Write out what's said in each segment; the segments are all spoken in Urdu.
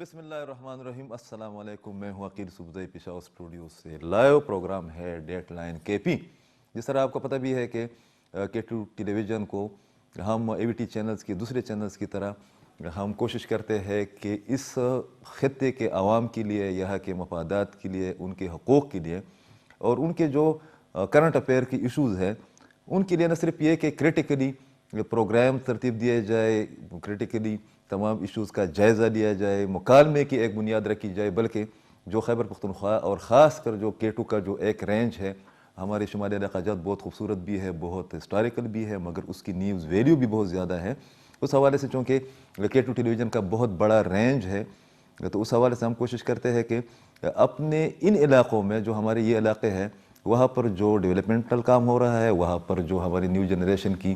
بسم اللہ الرحمن الرحیم. السلام علیکم. میں ہوں عقیل صوبزئی پشاور اسٹوڈیو سے. لائیو پروگرام ہے ڈیٹ لائن کے پی. جس طرح آپ کو پتہ بھی ہے کہ کے2 ٹیلی ویژن کو ہم اے وی ٹی چینلز کی دوسرے چینلز کی طرح ہم کوشش کرتے ہیں کہ اس خطے کے عوام کے لیے، یہاں کے مفادات کے لیے، ان کے حقوق کے لیے اور ان کے جو کرنٹ افیئر کی ایشوز ہیں ان کے لیے نہ صرف یہ کہ کریٹیکلی پروگرام ترتیب دیے جائے، کریٹیکلی تمام ایشوز کا جائزہ لیا جائے، مکالمے کی ایک بنیاد رکھی جائے، بلکہ جو خیبر پختونخوا اور خاص کر جو کے2 کا جو ایک رینج ہے، ہمارے شمالی علاقہ جات بہت خوبصورت بھی ہے، بہت ہسٹوریکل بھی ہے، مگر اس کی نیوز ویلیو بھی بہت زیادہ ہے. اس حوالے سے چونکہ کے2 ٹیلی ویژن کا بہت بڑا رینج ہے تو اس حوالے سے ہم کوشش کرتے ہیں کہ اپنے ان علاقوں میں جو ہمارے یہ علاقے ہیں وہاں پر جو ڈیولپمنٹل کام ہو رہا ہے، وہاں پر جو ہماری نیو جنریشن کی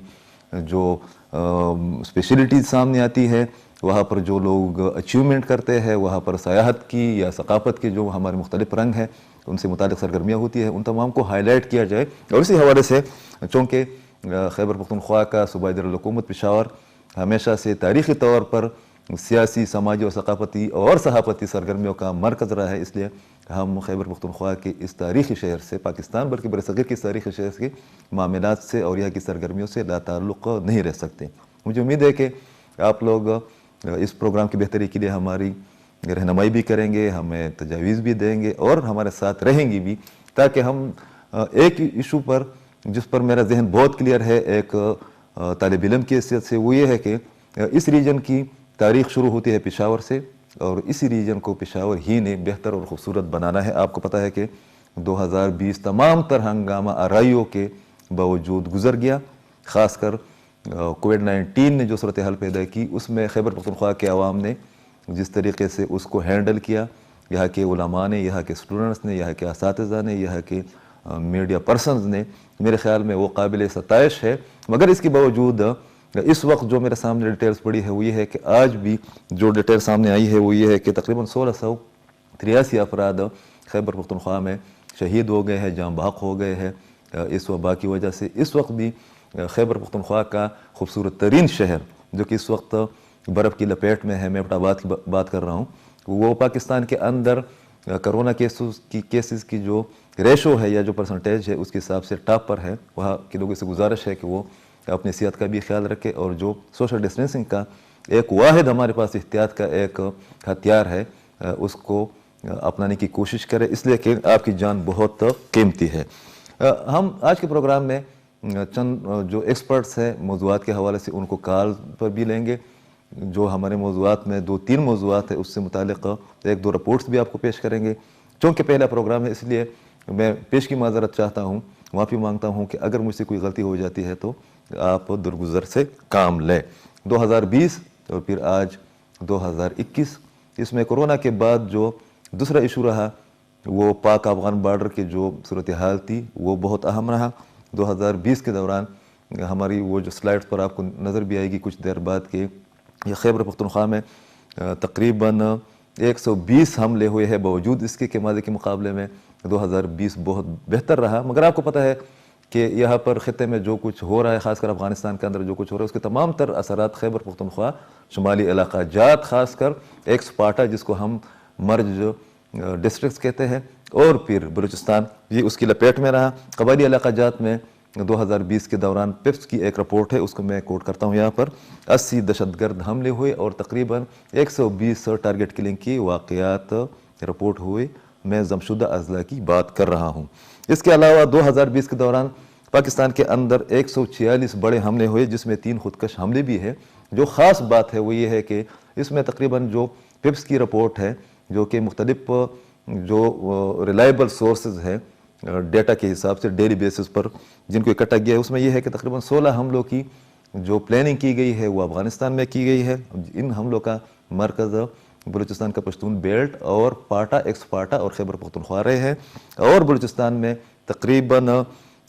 جو اسپیشلٹیز سامنے آتی ہے، وہاں پر جو لوگ اچیومنٹ کرتے ہیں، وہاں پر سیاحت کی یا ثقافت کے جو ہمارے مختلف رنگ ہیں ان سے متعلق سرگرمیاں ہوتی ہیں، ان تمام کو ہائی لائٹ کیا جائے. اور اسی حوالے سے چونکہ خیبر پختونخوا کا صوبائی دارالحکومت پشاور ہمیشہ سے تاریخی طور پر سیاسی، سماجی اور ثقافتی اور صحافتی سرگرمیوں کا مرکز رہا ہے، اس لیے ہم خیبر پختونخوا کے اس تاریخی شہر سے، پاکستان بلکہ برصغیر کے تاریخی شہر کے معاملات سے اور یہاں کی سرگرمیوں سے لا تعلق نہیں رہ سکتے. مجھے امید ہے کہ آپ لوگ اس پروگرام کی بہتری کے لیے ہماری رہنمائی بھی کریں گے، ہمیں تجاویز بھی دیں گے اور ہمارے ساتھ رہیں گی بھی، تاکہ ہم ایک ایشو پر جس پر میرا ذہن بہت کلیئر ہے ایک طالب علم کی حیثیت سے، وہ یہ ہے کہ اس ریجن کی تاریخ شروع ہوتی ہے پشاور سے اور اسی ریجن کو پشاور ہی نے بہتر اور خوبصورت بنانا ہے. آپ کو پتہ ہے کہ 2020 تمام تر ہنگامہ آرائیوں کے باوجود گزر گیا. خاص کر کووڈ-19 نے جو صورتحال پیدا کی، اس میں خیبر پختونخوا کے عوام نے جس طریقے سے اس کو ہینڈل کیا، یہاں کے علماء نے، یہاں کے اسٹوڈنٹس نے، یہاں کے اساتذہ نے، یہاں کے میڈیا پرسنز نے، میرے خیال میں وہ قابل ستائش ہے. مگر اس کے باوجود اس وقت جو میرے سامنے ڈیٹیلز پڑی ہے وہ یہ ہے کہ آج بھی جو ڈیٹیل سامنے آئی ہے وہ یہ ہے کہ تقریباً 1683 افراد خیبر پختونخوا میں شہید ہو گئے ہیں، جاں بحق ہو گئے ہیں اس وبا کی وجہ سے. اس وقت بھی خیبر پختونخوا کا خوبصورت ترین شہر جو کہ اس وقت برف کی لپیٹ میں ہے، میں ایبٹ آباد کی بات کر رہا ہوں، وہ پاکستان کے اندر کرونا کیسز کی جو ریشو ہے یا جو پرسنٹیج ہے اس کے حساب سے ٹاپ پر ہے. وہاں کے لوگوں سے گزارش ہے کہ وہ اپنی صحت کا بھی خیال رکھے اور جو سوشل ڈسٹینسنگ کا ایک واحد ہمارے پاس احتیاط کا ایک ہتھیار ہے اس کو اپنانے کی کوشش کرے، اس لیے کہ آپ کی جان بہت قیمتی ہے. ہم آج کے پروگرام میں چند جو ایکسپرٹس ہیں موضوعات کے حوالے سے ان کو کال پر بھی لیں گے. جو ہمارے موضوعات میں 2-3 موضوعات ہیں اس سے متعلق 1-2 رپورٹس بھی آپ کو پیش کریں گے. چونکہ پہلا پروگرام ہے اس لیے میں پیش کی معذرت چاہتا ہوں، معافی مانگتا ہوں کہ اگر مجھ سے کوئی غلطی ہو جاتی ہے تو آپ درگزر سے کام لیں. 2020 اور پھر آج 2021، اس میں کرونا کے بعد جو دوسرا ایشو رہا وہ پاک افغان بارڈر کی جو صورتحال تھی وہ بہت اہم رہا. 2020 کے دوران ہماری وہ جو سلائڈز پر آپ کو نظر بھی آئے گی کچھ دیر بعد کہ یہ خیبر پختونخوا میں تقریباً 120 حملے ہوئے ہیں، باوجود اس کے کہ ماضی کے مقابلے میں 2020 بہت بہتر رہا. مگر آپ کو پتہ ہے کہ یہاں پر خطے میں جو کچھ ہو رہا ہے، خاص کر افغانستان کے اندر جو کچھ ہو رہا ہے، اس کے تمام تر اثرات خیبر پختونخوا، شمالی علاقہ جات، خاص کر ایک سپاٹا جس کو ہم مرج ڈسٹرکٹس کہتے ہیں، اور پھر بلوچستان، یہ اس کی لپیٹ میں رہا. قبائلی علاقہ جات میں 2020 کے دوران پیپس کی ایک رپورٹ ہے، اس کو میں کوٹ کرتا ہوں یہاں پر، 80 دہشت گرد حملے ہوئے اور تقریباً 120 ٹارگٹ کلنگ کی واقعات رپورٹ ہوئے. میں ضمشدہ اضلاع کی بات کر رہا ہوں. اس کے علاوہ 2020 کے دوران پاکستان کے اندر 146 بڑے حملے ہوئے، جس میں 3 خودکش حملے بھی ہیں. جو خاص بات ہے وہ یہ ہے کہ اس میں تقریباً جو پیپس کی رپورٹ ہے، جو کہ مختلف جو ریلائبل سورسز ہیں ڈیٹا کے حساب سے ڈیلی بیسس پر جن کو اکٹھا کیا ہے، اس میں یہ ہے کہ تقریباً 16 حملوں کی جو پلاننگ کی گئی ہے وہ افغانستان میں کی گئی ہے. ان حملوں کا مرکز بلوچستان کا پشتون بیلٹ اور پاٹا، ایکس پاٹا اور خیبر پختونخوا رہے ہیں. اور بلوچستان میں تقریباً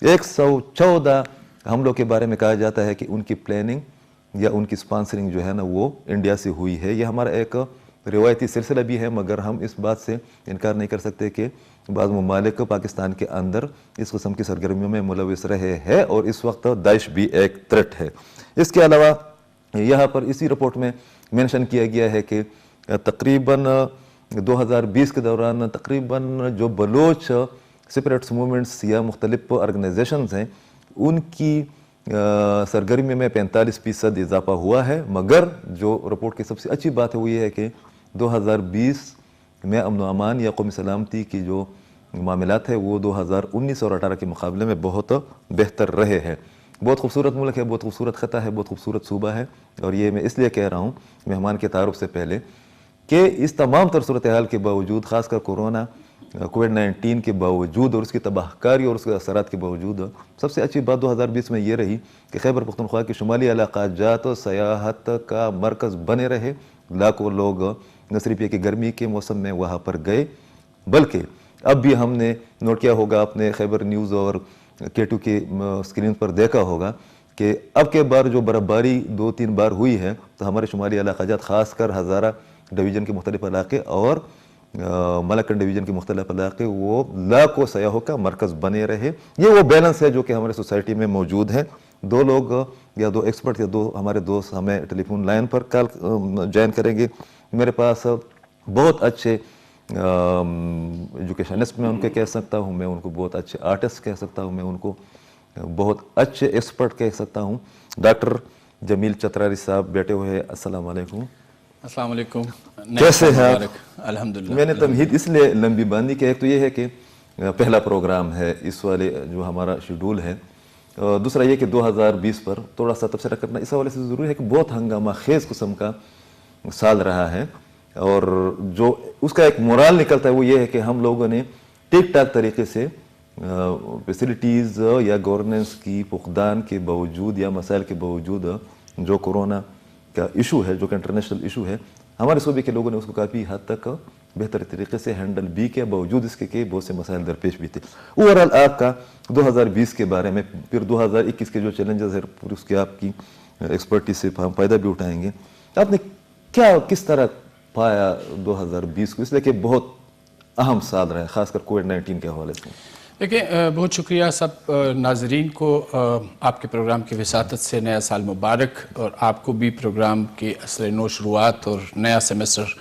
114 حملوں کے بارے میں کہا جاتا ہے کہ ان کی پلاننگ یا ان کی سپانسرنگ جو ہے نا وہ انڈیا سے ہوئی ہے. یہ ہمارا ایک روایتی سلسلہ بھی ہے، مگر ہم اس بات سے انکار نہیں کر سکتے کہ بعض ممالک پاکستان کے اندر اس قسم کی سرگرمیوں میں ملوث رہے ہیں اور اس وقت داعش بھی ایک تھریٹ ہے. اس کے علاوہ یہاں پر اسی رپورٹ میں مینشن کیا گیا ہے کہ تقریباً 2020 کے دوران تقریباً جو بلوچ سپریٹس موومنٹس یا مختلف آرگنائزیشنز ہیں ان کی سرگرمی میں 45% اضافہ ہوا ہے. مگر جو رپورٹ کی سب سے اچھی بات ہے وہ یہ ہے کہ 2020 میں امن و امان یا قومی سلامتی کی جو معاملات ہے وہ 2019 اور 18 کے مقابلے میں بہت بہتر رہے ہیں. بہت خوبصورت ملک ہے, بہت خوبصورت خطہ ہے, بہت خوبصورت صوبہ ہے. اور یہ میں اس لیے کہہ رہا ہوں مہمان کے تعارف سے پہلے کہ اس تمام تر صورتحال کے باوجود, خاص کر کورونا کووڈ-19 کے باوجود اور اس کی تباہ کاری اور اس کے اثرات کے باوجود, سب سے اچھی بات 2020 میں یہ رہی کہ خیبر پختونخوا کے شمالی علاقہ جات و سیاحت کا مرکز بنے رہے. لاکھوں لوگ نہ صرف یہ کہ گرمی کے موسم میں وہاں پر گئے, بلکہ اب بھی ہم نے نوٹ کیا ہوگا, اپنے خیبر نیوز اور K2 کے اسکرین پر دیکھا ہوگا کہ اب کے بار جو برفباری 2-3 بار ہوئی ہے تو ہمارے شمالی علاقہ جات, خاص کر ہزارہ ڈویژن کے مختلف علاقے اور ملکن ڈویژن کے مختلف علاقے, وہ لاکھوں سیاحوں کا مرکز بنے رہے. یہ وہ بیلنس ہے جو کہ ہمارے سوسائٹی میں موجود ہے. 2 لوگ یا 2 ایکسپرٹ یا 2 ہمارے دوست ہمیں ٹیلی فون لائن پر کال جوائن کریں گے. میرے پاس بہت اچھے ایجوکیشنسٹ میں ان کے کہہ سکتا ہوں, میں ان کو بہت اچھے آرٹسٹ کہہ سکتا ہوں, میں ان کو بہت اچھے ایکسپرٹ کہہ سکتا ہوں. ڈاکٹر جمیل چتراری صاحب بیٹھے ہوئے ہیں. السلام علیکم. السلام علیکم. کیسے ہیں آپ؟ الحمدللہ. میں نے تمہید اس لیے لمبی باندھی کہ ایک تو یہ ہے کہ پہلا پروگرام ہے اس والے جو ہمارا شیڈول ہے, دوسرا یہ کہ 2020 پر تھوڑا سا تبصرہ کرنا اس حوالے سے ضروری ہے کہ بہت ہنگامہ خیز قسم کا سال رہا ہے, اور جو اس کا ایک مورال نکلتا ہے وہ یہ ہے کہ ہم لوگوں نے ٹھیک ٹھاک طریقے سے فیسلٹیز یا گورننس کی فقدان کے باوجود یا مسائل کے باوجود جو کورونا کا ایشو ہے, جو کہ انٹرنیشنل ایشو ہے, ہمارے صوبے کے لوگوں نے اس کو کافی حد تک بہتر طریقے سے ہینڈل بھی کیا, باوجود اس کے کہ بہت سے مسائل درپیش بھی تھے. اوورآل آپ کا 2020 کے بارے میں, پھر 2021 کے جو چیلنجز ہیں پھر اس کے آپ کی ایکسپرٹی سے ہم فائدہ بھی اٹھائیں گے. آپ نے کس طرح پایا 2020 کو, اس لیے کہ بہت اہم سال رہا ہے خاص کر کووڈ-19 کے حوالے سے؟ دیکھیں, بہت شکریہ سب ناظرین کو آپ کے پروگرام کی وساطت سے نیا سال مبارک, اور آپ کو بھی پروگرام کی عصر نو شروعات اور نیا سیمسٹر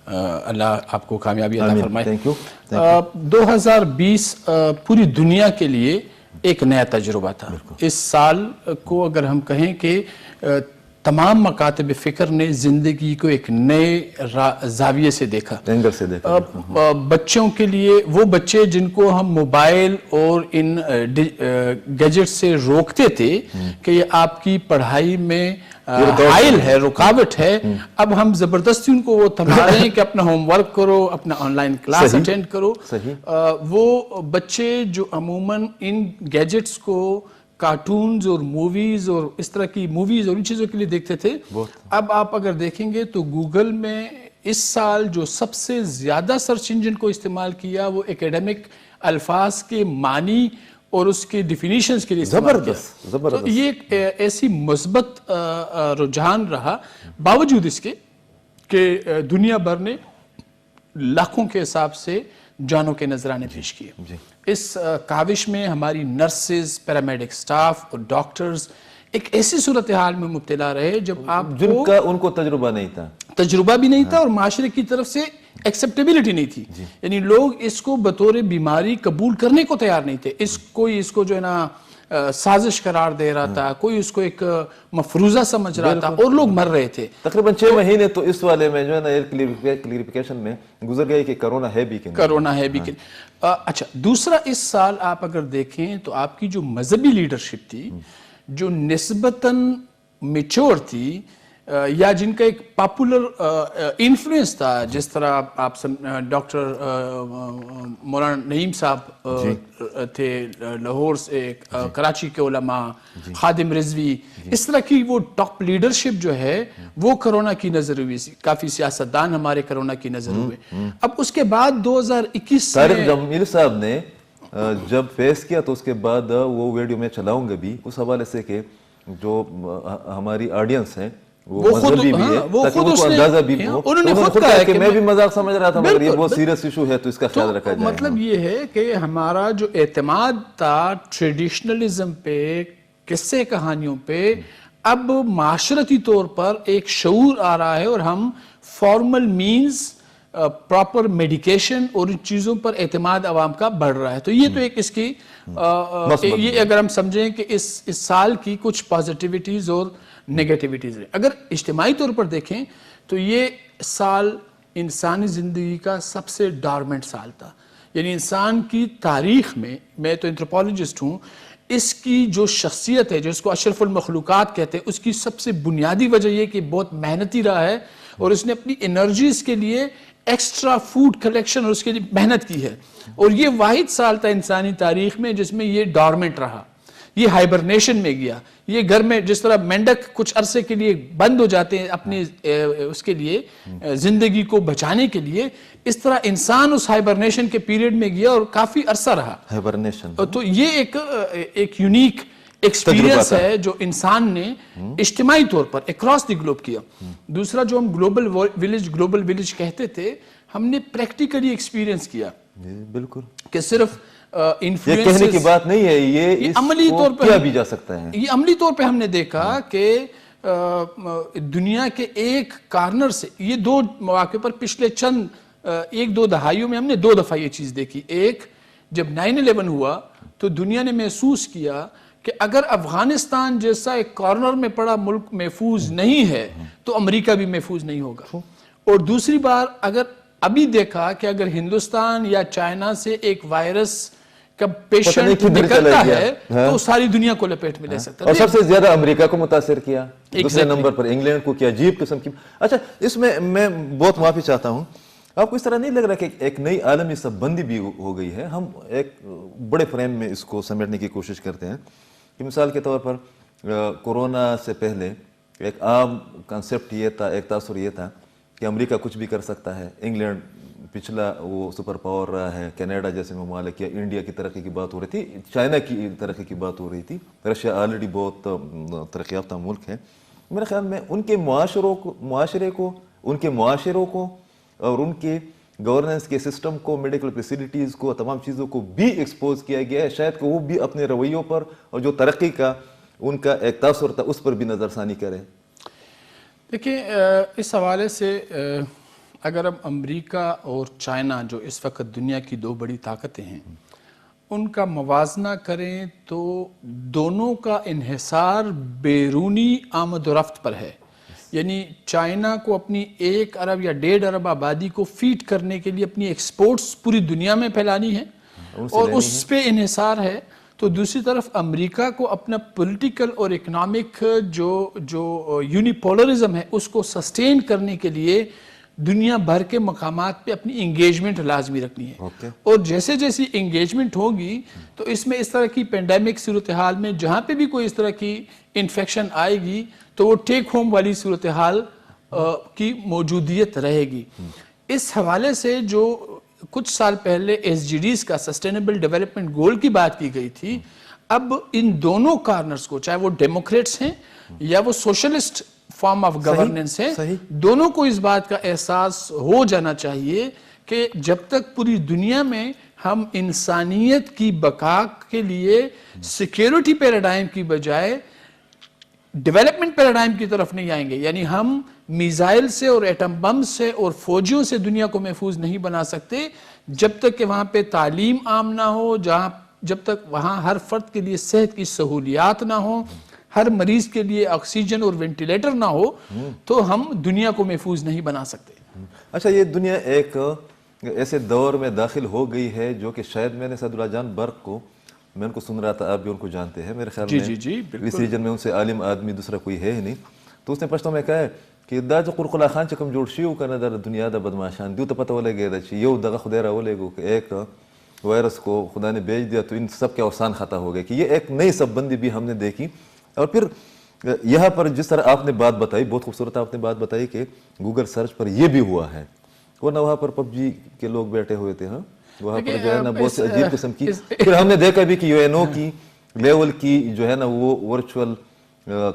اللہ آپ کو کامیابی عطا فرمائے. Thank you. 2020 پوری دنیا کے لیے ایک نیا تجربہ تھا. اس سال کو اگر ہم کہیں کہ تمام مکاتب فکر نے زندگی کو ایک نئے زاویے سے دیکھا, اینگل سے دیکھا. بچوں کے لیے, وہ بچے جن کو ہم موبائل اور ان گیجٹ سے روکتے تھے کہ یہ آپ کی پڑھائی میں حائل ہے, رکاوٹ ہے, اب ہم زبردستی ان کو وہ تھما رہے ہیں کہ اپنا ہوم ورک کرو, اپنا آن لائن کلاس اٹینڈ کرو. وہ بچے جو عموماً ان گیجٹس کو کارٹونز اور موویز اور اس طرح کی موویز اور ان چیزوں کے لیے دیکھتے تھے, اب آپ اگر دیکھیں گے تو گوگل میں اس سال جو سب سے زیادہ سرچ انجن کو استعمال کیا وہ ایکیڈمک الفاظ کے معنی اور اس کے ڈیفینیشنز کے لیے استعمال کیا. تو یہ ایک ایسی مثبت رجحان رہا, باوجود اس کے کہ دنیا بھر نے لاکھوں کے حساب سے جانوں کے نذرانے پیش کیے. اس کاوش میں ہماری نرسز, پیرامیڈک سٹاف اور ڈاکٹرز ایک ایسی صورتحال میں مبتلا رہے جب آپ جن کا ان کو تجربہ نہیں تھا, تجربہ بھی نہیں تھا, اور معاشرے کی طرف سے ایکسیپٹیبلٹی نہیں تھی. یعنی لوگ اس کو بطور بیماری قبول کرنے کو تیار نہیں تھے. کوئی اس کو جو ہے نا سازش قرار دے رہا تھا, کوئی اس کو ایک مفروضہ سمجھ رہا تھا, اور لوگ مر رہے تھے. تقریباً 6 مہینے تو اس والے میں جو ہے نا کلیریفیکیشن میں گزر گئے کہ کرونا ہے بھی کہ نہیں. کرونا ہے بھی کہ اچھا. دوسرا, اس سال آپ اگر دیکھیں تو آپ کی جو مذہبی لیڈرشپ تھی, جو نسبتاً میچور تھی, یا جن کا ایک پاپولر انفلوئنس تھا, جس طرح آپ ڈاکٹر مولانا نعیم صاحب تھے لاہور سے, کراچی کے علماء, خادم رضوی, اس طرح کی وہ ٹاپ لیڈرشپ جو ہے وہ کرونا کی نظر ہوئی. کافی سیاستدان ہمارے کرونا کی نظر ہوئے. اب اس کے بعد 2021 طارق جمیل صاحب نے جب فیس کیا تو اس کے بعد وہ ویڈیو میں چلاؤں گا بھی اس حوالے سے کہ جو ہماری آڈینس ہے وہ مذہبی بھی ہے, تاکہ ان کو اندازہ بھی ہو. انہوں نے خود کہا کہ میں بھی مذاق سمجھ رہا تھا, مگر یہ بہت سیریس ایشو ہے تو اس کا خیال رکھا جائے. مطلب یہ ہے کہ ہمارا جو اعتماد تھا ٹریڈیشنلزم پہ, قصے کہانیوں پہ, اب معاشرتی طور پر ایک شعور آ رہا ہے, اور ہم فارمل مینز پراپر میڈیکیشن اور ان چیزوں پر اعتماد عوام کا بڑھ رہا ہے. تو یہ تو ایک اس کی یہ اگر ہم سمجھیں کہ اس سال کی کچھ پازیٹیوٹیز اور نیگیٹیوٹیز ہیں. اگر اجتماعی طور پر دیکھیں تو یہ سال انسانی زندگی کا سب سے ڈارمنٹ سال تھا. یعنی انسان کی تاریخ میں تو انتھروپولوجسٹ ہوں, اس کی جو شخصیت ہے جس کو اشرف المخلوقات کہتے ہیں, اس کی سب سے بنیادی وجہ یہ کہ بہت محنتی رہا ہے اور اس نے اپنی انرجیز کے لیے ایکسٹرا فوڈ کلیکشن اور اس کے لیے محنت کی ہے. اور یہ واحد سال تھا انسانی تاریخ میں جس میں یہ ڈارمنٹ رہا, یہ ہائبرنیشن میں گیا. یہ گھر میں جس طرح مینڈک کچھ عرصے کے لیے بند ہو جاتے ہیں اپنی اس کے لیے زندگی کو بچانے کے لیے, اس طرح انسان اس ہائبرنیشن کے پیریڈ میں گیا اور کافی عرصہ رہا ہائبرنیشن. تو یہ ایک یونیک ایکسپیرینس ہے جو انسان نے اجتماعی طور پر اکراس دی گلوب کیا. دوسرا جو ہم گلوبل ولیج کہتے تھے, ہم نے پریکٹیکلی ایکسپیرینس کیا. بالکل, کہ صرف یہ کہنے کی بات نہیں ہے, یہ عملی طور پر کیا بھی جا سکتا ہے. یہ عملی طور پہ ہم نے دیکھا کہ دنیا کے ایک کارنر سے یہ دو مواقع پر پچھلے چند 1-2 دہائیوں میں ہم نے 2 دفعہ یہ چیز دیکھی. ایک جب 9/11 ہوا تو دنیا نے محسوس کیا کہ اگر افغانستان جیسا ایک کارنر میں پڑا ملک محفوظ نہیں ہے تو امریکہ بھی محفوظ نہیں ہوگا. اور دوسری بار اگر ابھی دیکھا کہ اگر ہندوستان یا چائنا سے ایک وائرس کا پیشنٹ نکلتا ہے تو ساری دنیا کو لپیٹ میں لے سکتا ہے. اور سب سے زیادہ امریکہ کو متاثر کیا, دوسرے نمبر پر انگلینڈ کو کیا, عجیب قسم کی. اچھا, اس میں بہت معافی چاہتا ہوں, آپ کو اس طرح نہیں لگ رہا کہ ایک نئی عالمی سب بندی بھی ہو گئی ہے؟ ہم ایک بڑے فریم میں اس کو سمیٹنے کی کوشش کرتے ہیں کہ مثال کے طور پر کورونا سے پہلے ایک عام کنسیپٹ یہ تھا, ایک تاثر یہ تھا کہ امریکہ کچھ بھی کر سکتا ہے, انگلینڈ پچھلا وہ سپر پاور رہا ہے, کینیڈا جیسے ممالک, یا انڈیا کی ترقی کی بات ہو رہی تھی, چائنا کی ترقی کی بات ہو رہی تھی, رشیا آلریڈی بہت ترقی یافتہ ملک ہے. میرے خیال میں ان کے معاشروں کو اور ان کے گورننس کے سسٹم کو, میڈیکل فیسیلیٹیز کو, تمام چیزوں کو بھی ایکسپوز کیا گیا ہے. شاید کہ وہ بھی اپنے رویوں پر اور جو ترقی کا ان کا ایک تاثر تھا اس پر بھی نظر ثانی کریں. دیکھیں, اس حوالے سے اگر ہم امریکہ اور چائنا جو اس وقت دنیا کی 2 بڑی طاقتیں ہیں ان کا موازنہ کریں تو دونوں کا انحصار بیرونی آمد و رفت پر ہے. یعنی چائنا کو اپنی 1 ارب یا 1.5 ارب آبادی کو فیڈ کرنے کے لیے اپنی ایکسپورٹس پوری دنیا میں پھیلانی ہے اور اس پہ انحصار ہے. تو دوسری طرف امریکہ کو اپنا پولیٹیکل اور اکنامک جو یونیپولرزم ہے اس کو سسٹین کرنے کے لیے دنیا بھر کے مقامات پہ اپنی انگیجمنٹ لازمی رکھنی ہے. اور جیسے جیسی انگیجمنٹ ہوگی تو اس میں اس طرح کی پینڈیمک صورتحال میں جہاں پہ بھی کوئی اس طرح کی انفیکشن آئے گی تو وہ ٹیک ہوم والی صورتحال کی موجودیت رہے گی. اس حوالے سے جو کچھ سال پہلے SDGs کا سسٹینیبل ڈیولپمنٹ گول کی بات کی گئی تھی, اب ان دونوں کارنرز کو, چاہے وہ ڈیموکریٹس ہیں یا وہ سوشلسٹ فارم آف گورننس ہے, دونوں کو اس بات کا احساس ہو جانا چاہیے کہ جب تک پوری دنیا میں ہم انسانیت کی بقا کے لیے سیکیورٹی پیراڈائم کی بجائے ڈیولپمنٹ پیراڈائم کی طرف نہیں آئیں گے, یعنی ہم میزائل سے اور ایٹم بم سے اور فوجیوں سے دنیا کو محفوظ نہیں بنا سکتے جب تک کہ وہاں پہ تعلیم عام نہ ہو, جب تک وہاں ہر فرد کے لیے صحت کی سہولیات نہ ہوں, ہر مریض کے لیے آکسیجن اور وینٹیلیٹر نہ ہو, تو ہم دنیا کو محفوظ نہیں بنا سکتے. اچھا, یہ دنیا ایک ایسے دور میں داخل ہو گئی ہے جو کہ شاید میں نے سعداللہ جان برق کو, میں ان کو سن رہا تھا, آپ بھی ان کو جانتے ہیں میرے خیال میں, اس ریجن میں ان سے عالم آدمی دوسرا کوئی ہے ہی نہیں, تو اس نے پشتو میں کہا ہے کہ دا جو قرقلا خان چکم جوڑ شیو کا ندر دنیا دا بدماشان دیو تو پتہ ولے گئے دا چی یو دغا خدای را ولے گو کہ ایک وائرس کو خدا نے بھیج دیا تو ان سب کے اوسان خطا ہو گئے, کہ یہ ایک نئی سب بندی بھی ہم نے دیکھی. اور پھر یہاں پر جس طرح آپ نے بات بتائی, بہت خوبصورت آپ نے بات بتائی کہ گوگل سرچ پر یہ بھی ہوا ہے, ورنہ وہاں پر PUBG کے لوگ بیٹھے ہوئے تھے, ہاں وہاں پر جو ہے نا بہت عجیب قسم کی. پھر ہم نے دیکھا بھی کہ UNO کی لیول کی جو ہے نا وہ ورچوئل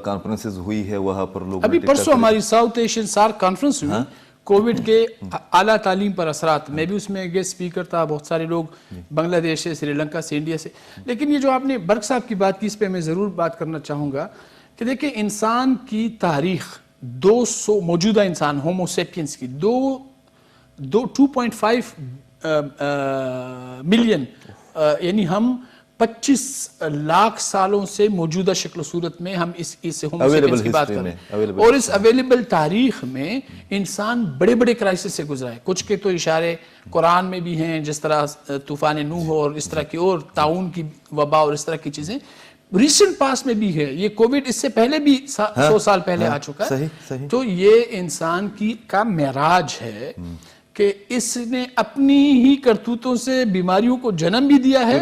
کانفرنسز ہوئی ہے, وہاں پر لوگ ابھی پرسوں ہماری ساؤتھ ایشین سارک کانفرنس ہوئی کووڈ کے اعلیٰ تعلیم پر اثرات, میں بھی اس میں گیسٹ اسپیکر تھا, بہت سارے لوگ بنگلہ دیش سے, سری لنکا سے, انڈیا سے. لیکن یہ جو آپ نے برق صاحب کی بات کی اس پہ میں ضرور بات کرنا چاہوں گا کہ دیکھیں انسان کی تاریخ 200 موجودہ انسان ہومو سیپینس کی 2.5 ملین یعنی ہم 25 لاکھ سالوں سے موجودہ شکل و صورت میں ہم اس ہومو سیپینس کی بات کر رہے ہیں, اور اس اویلیبل تاریخ میں انسان بڑے بڑے کرائسس سے گزرا ہے. کچھ کے تو اشارے قرآن میں بھی ہیں, جس طرح طوفان نوح اور اس طرح کی اور طاعون کی وبا اور اس طرح کی چیزیں. ریسنٹ پاس میں بھی ہے, یہ کووڈ اس سے پہلے بھی 100 سال پہلے آ چکا ہے. تو یہ انسان کا معراج ہے کہ اس نے اپنی ہی کرتوتوں سے بیماریوں کو جنم بھی دیا ہے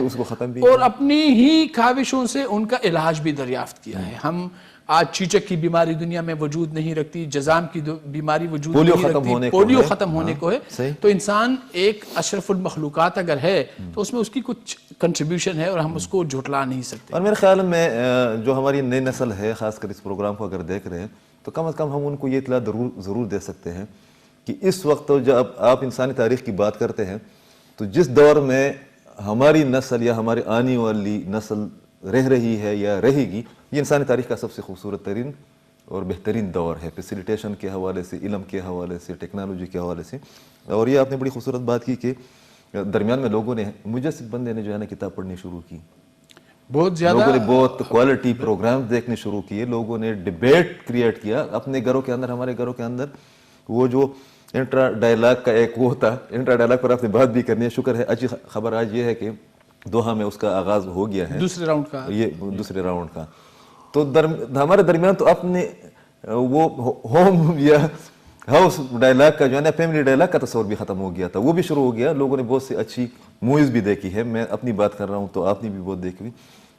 اور اپنی ہی کاوشوں سے ان کا علاج بھی دریافت کیا ہے. ہم آج چیچک کی بیماری دنیا میں وجود نہیں رکھتی, جزام کی بیماری وجود نہیں رکھتی, پولیو ختم ہونے کو ہے. تو انسان ایک اشرف المخلوقات اگر ہے تو اس میں اس کی کچھ کنٹریبیوشن ہے اور ہم اس کو جھٹلا نہیں سکتے. اور میرے خیال میں جو ہماری نئی نسل ہے, خاص کر اس پروگرام کو اگر دیکھ رہے ہیں, تو کم از کم ہم ان کو یہ اطلاع ضرور دے سکتے ہیں کہ اس وقت جب آپ انسانی تاریخ کی بات کرتے ہیں تو جس دور میں ہماری نسل یا ہماری آنے والی نسل رہ رہی ہے یا رہے گی, یہ انسانی تاریخ کا سب سے خوبصورت ترین اور بہترین دور ہے, فیسیلیٹیشن کے حوالے سے, علم کے حوالے سے, ٹیکنالوجی کے حوالے سے. اور یہ آپ نے بڑی خوبصورت بات کی کہ درمیان میں لوگوں نے, مجھے بندے نے جو ہے نا کتاب پڑھنی شروع کی, بہت زیادہ لوگوں نے بہت کوالٹی پروگرامز دیکھنے شروع کیے, لوگوں نے ڈیبیٹ کریٹ کیا اپنے گھروں کے اندر, ہمارے گھروں کے اندر. وہ جو انٹرا ڈائلاگ کا ایک وہ تھا, انٹرا ڈائلاگ پر آپ نے بات بھی کرنی ہے, شکر ہے. اچھی خبر آج یہ ہے کہ دوحہ میں اس کا آغاز ہو گیا ہے, دوسرے راؤنڈ کا, یہ دوسرے راؤنڈ کا. تو ہمارے درمیان تو اپنے وہ ہوم یا ہاؤس ڈائلاگ کا جو ہے نا, فیملی ڈائلاگ کا تصور بھی ختم ہو گیا تھا, وہ بھی شروع ہو گیا. لوگوں نے بہت سی اچھی موویز بھی دیکھی ہے, میں اپنی بات کر رہا ہوں تو آپ نے بھی بہت دیکھی.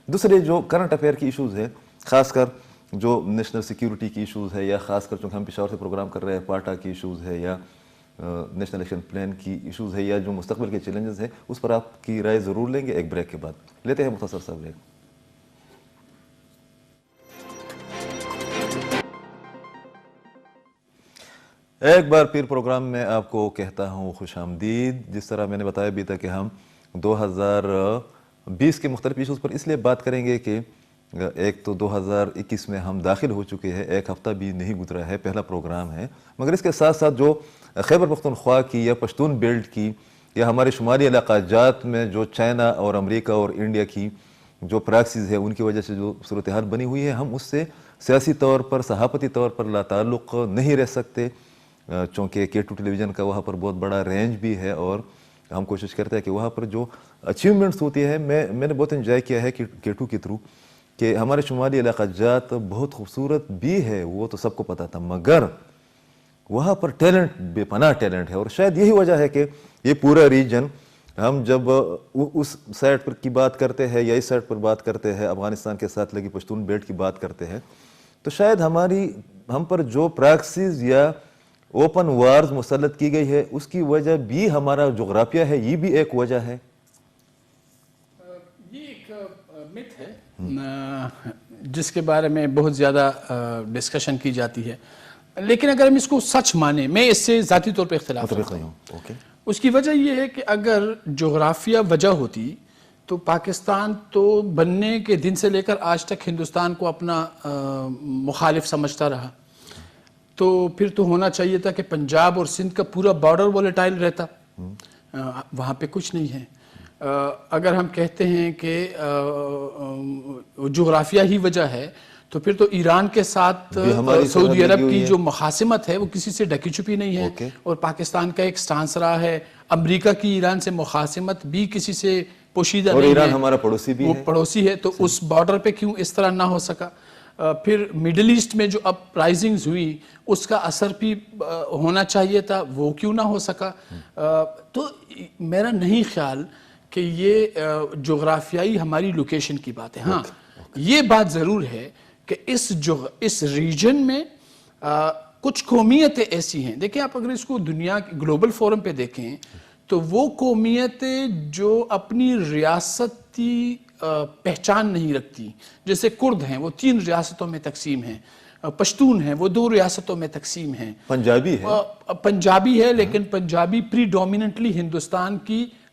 دوسرے جو کرنٹ افیئر کی ایشوز ہے, خاص کر جو نیشنل سیکیورٹی کی ایشوز ہے, یا خاص کر چونکہ ہم پشاور سے پروگرام کر رہے ہیں, پاٹا کی ایشوز ہے, یا نیشنل ایکشن پلان کی ایشوز ہے, یا جو مستقبل کے چیلنجز ہیں, اس پر آپ کی رائے ضرور لیں گے ایک بریک کے بعد. لیتے ہیں مختصر سا بریک. ایک بار پھر پروگرام میں آپ کو کہتا ہوں خوش آمدید. جس طرح میں نے بتایا بھی تھا کہ ہم 2020 کے مختلف ایشوز پر اس لیے بات کریں گے کہ ایک تو 2021 میں ہم داخل ہو چکے ہیں, ایک ہفتہ بھی نہیں گزرا ہے, پہلا پروگرام ہے. مگر اس کے ساتھ ساتھ جو خیبر پختونخوا کی یا پشتون بیلٹ کی یا ہمارے شمالی علاقہ جات میں جو چائنا اور امریکہ اور انڈیا کی جو پراکسیز ہے, ان کی وجہ سے جو صورتحال بنی ہوئی ہے, ہم اس سے سیاسی طور پر, صحافتی طور پر لا تعلق نہیں رہ سکتے. چونکہ K2 ٹیلی ویژن کا وہاں پر بہت بڑا رینج بھی ہے, اور ہم کوشش کرتے ہیں کہ وہاں پر جو اچیومنٹس ہوتی ہے, میں نے بہت انجوائے کیا ہے کہ K2 کے تھرو, کہ ہمارے شمالی علاقہ جات بہت خوبصورت بھی ہے, وہ تو سب کو پتا تھا, مگر وہاں پر ٹیلنٹ, بے پناہ ٹیلنٹ ہے. اور شاید یہی وجہ ہے کہ یہ پورا ریجن, ہم جب اس سائڈ پر کی بات کرتے ہیں یا اس سائڈ پر بات کرتے ہیں, افغانستان کے ساتھ لگی پشتون بیلٹ کی بات کرتے ہیں, تو شاید ہم پر جو پراکسیز یا اوپن وارز مسلط کی گئی ہے, اس کی وجہ بھی ہمارا جغرافیہ ہے, یہ بھی ایک وجہ ہے. یہ ایک مت ہے جس کے بارے میں بہت زیادہ ڈسکشن کی جاتی ہے, لیکن اگر ہم اس کو سچ مانیں, میں اس سے ذاتی طور پہ اختلاف کرتا ہوں. اس کی وجہ یہ ہے کہ اگر جغرافیہ وجہ ہوتی تو پاکستان تو بننے کے دن سے لے کر آج تک ہندوستان کو اپنا مخالف سمجھتا رہا. تو پھر تو ہونا چاہیے تھا کہ پنجاب اور سندھ کا پورا بارڈر وولیٹائل رہتا, وہاں پہ کچھ نہیں ہے. اگر ہم کہتے ہیں کہ جغرافیہ ہی وجہ ہے, تو پھر تو ایران کے ساتھ سعودی عرب کی جو مخاصمت ہے وہ کسی سے ڈھکی چھپی نہیں ہے, اور پاکستان کا ایک سٹانس رہا ہے. امریکہ کی ایران سے مخاصمت بھی کسی سے پوشیدہ نہیں ہے, اور ایران ہمارا پڑوسی بھی ہے, وہ پڑوسی ہے, تو اس بارڈر پہ کیوں اس طرح نہ ہو سکا. پھر میڈل ایسٹ میں جو اپ رائزنگز ہوئی, اس کا اثر بھی ہونا چاہیے تھا, وہ کیوں نہ ہو سکا. تو میرا نہیں خیال کہ یہ جغرافیائی ہماری لوکیشن کی بات ہے. ہاں یہ بات ضرور ہے کہ اس ریجن میں کچھ قومیتیں ایسی ہیں. دیکھیں آپ اگر اس کو دنیا گلوبل فورم پہ دیکھیں تو وہ قومیتیں جو اپنی ریاستی پہچان نہیں رکھتی, جیسے کرد ہیں وہ 3 ریاستوں میں تقسیم ہیں, پشتون ہیں وہ 2 ریاستوں میں تقسیم ہیں, پنجابی ہے لیکن پنجابی پری ڈومیننٹلی ہندوستان کی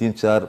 3-4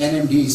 NMDs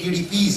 TDPs